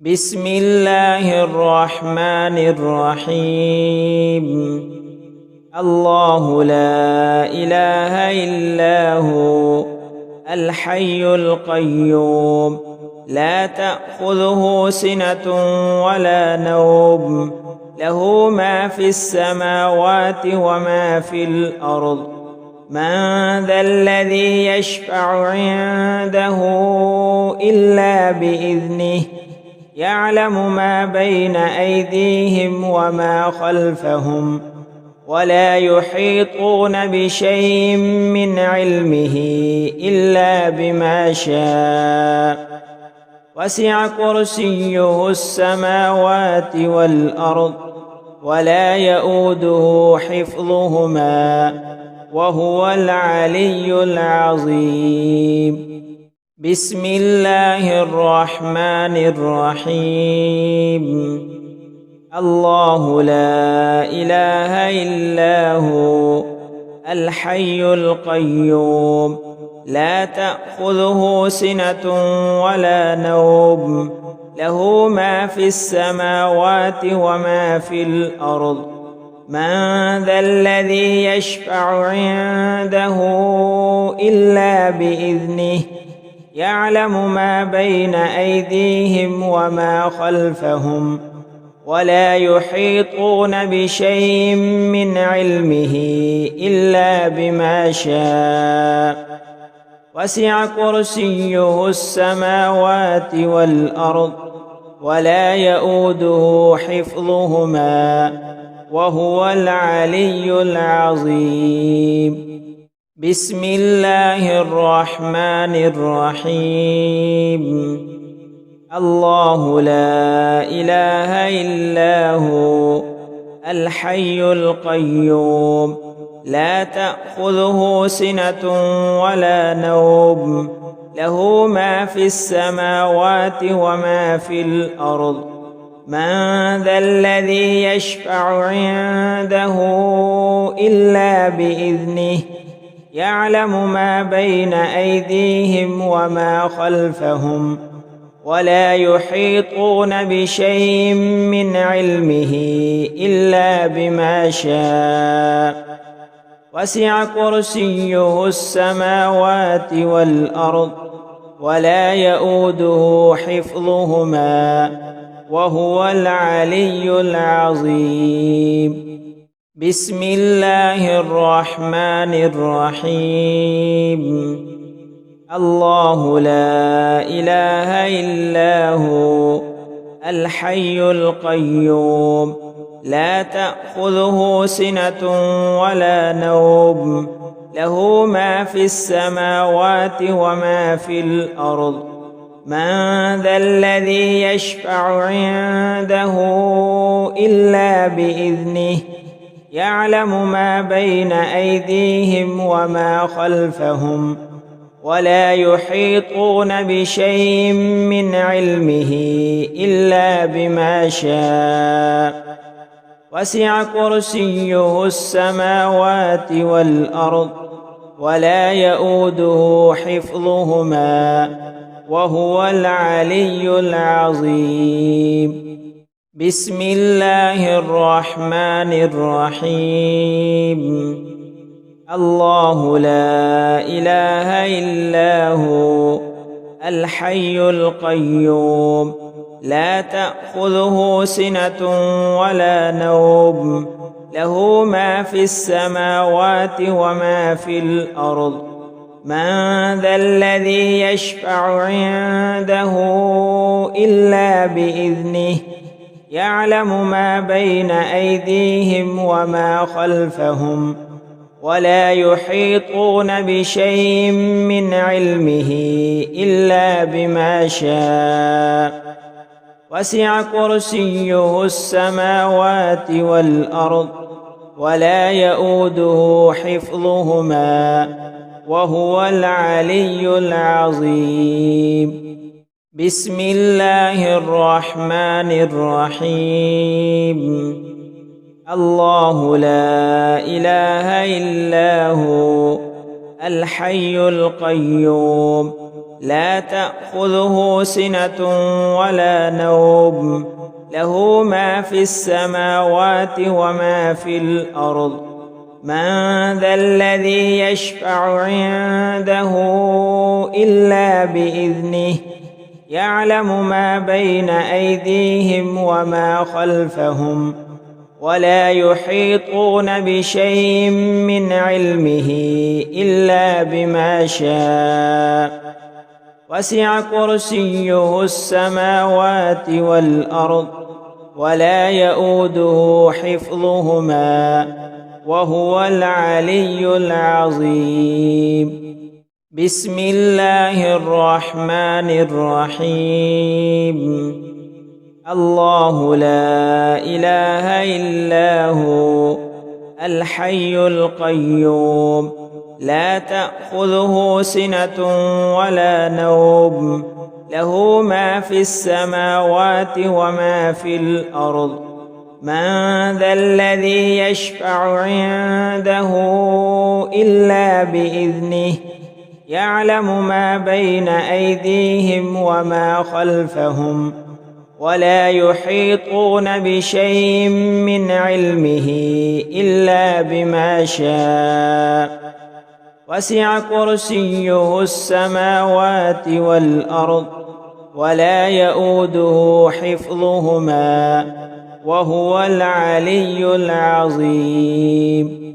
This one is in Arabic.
بسم الله الرحمن الرحيم. الله لا إله إلا هو الحي القيوم لا تأخذه سنة ولا نوم له ما في السماوات وما في الأرض. من ذا الذي يشفع عنده إلا بإذنه يعلم ما بين أيديهم وما خلفهم ولا يحيطون بشيء من علمه إلا بما شاء. وسع كرسيه السماوات والأرض ولا يؤوده حفظهما وهو العلي العظيم. بسم الله الرحمن الرحيم. الله لا إله إلا هو الحي القيوم لا تأخذه سنة ولا نوم له ما في السماوات وما في الأرض. من ذا الذي يشفع عنده إلا بإذنه يعلم ما بين أيديهم وما خلفهم ولا يحيطون بشيء من علمه إلا بما شاء. وسع كرسيه السماوات والأرض ولا يؤوده حفظهما وهو العلي العظيم. بسم الله الرحمن الرحيم. الله لا إله إلا هو الحي القيوم لا تأخذه سنة ولا نوم له ما في السماوات وما في الأرض. من ذا الذي يشفع عنده إلا بإذنه يعلم ما بين أيديهم وما خلفهم ولا يحيطون بشيء من علمه إلا بما شاء. وسع كرسيه السماوات والأرض ولا يؤوده حفظهما وهو العلي العظيم. بسم الله الرحمن الرحيم. الله لا إله إلا هو الحي القيوم لا تأخذه سنة ولا نوم له ما في السماوات وما في الأرض. من ذا الذي يشفع عنده إلا بإذنه يعلم ما بين أيديهم وما خلفهم ولا يحيطون بشيء من علمه إلا بما شاء. وسع كرسيه السماوات والأرض ولا يؤوده حفظهما وهو العلي العظيم. بسم الله الرحمن الرحيم. الله لا إله إلا هو الحي القيوم لا تأخذه سنة ولا نوم له ما في السماوات وما في الأرض. من ذا الذي يشفع عنده إلا بإذنه يعلم ما بين أيديهم وما خلفهم ولا يحيطون بشيء من علمه إلا بما شاء. وسع كرسيه السماوات والأرض ولا يؤوده حفظهما وهو العلي العظيم. بسم الله الرحمن الرحيم. الله لا إله إلا هو الحي القيوم لا تأخذه سنة ولا نوم له ما في السماوات وما في الأرض من ذا الذي يشفع عنده إلا بإذنه يعلم ما بين أيديهم وما خلفهم ولا يحيطون بشيء من علمه إلا بما شاء وسع كرسيه السماوات والأرض ولا يؤوده حفظهما وهو العلي العظيم. بسم الله الرحمن الرحيم. الله لا إله إلا هو الحي القيوم لا تأخذه سنة ولا نوم له ما في السماوات وما في الأرض من ذا الذي يشفع عنده إلا بإذنه يعلم ما بين أيديهم وما خلفهم ولا يحيطون بشيء من علمه إلا بما شاء وسع كرسيه السماوات والأرض ولا يؤوده حفظهما وهو العلي العظيم.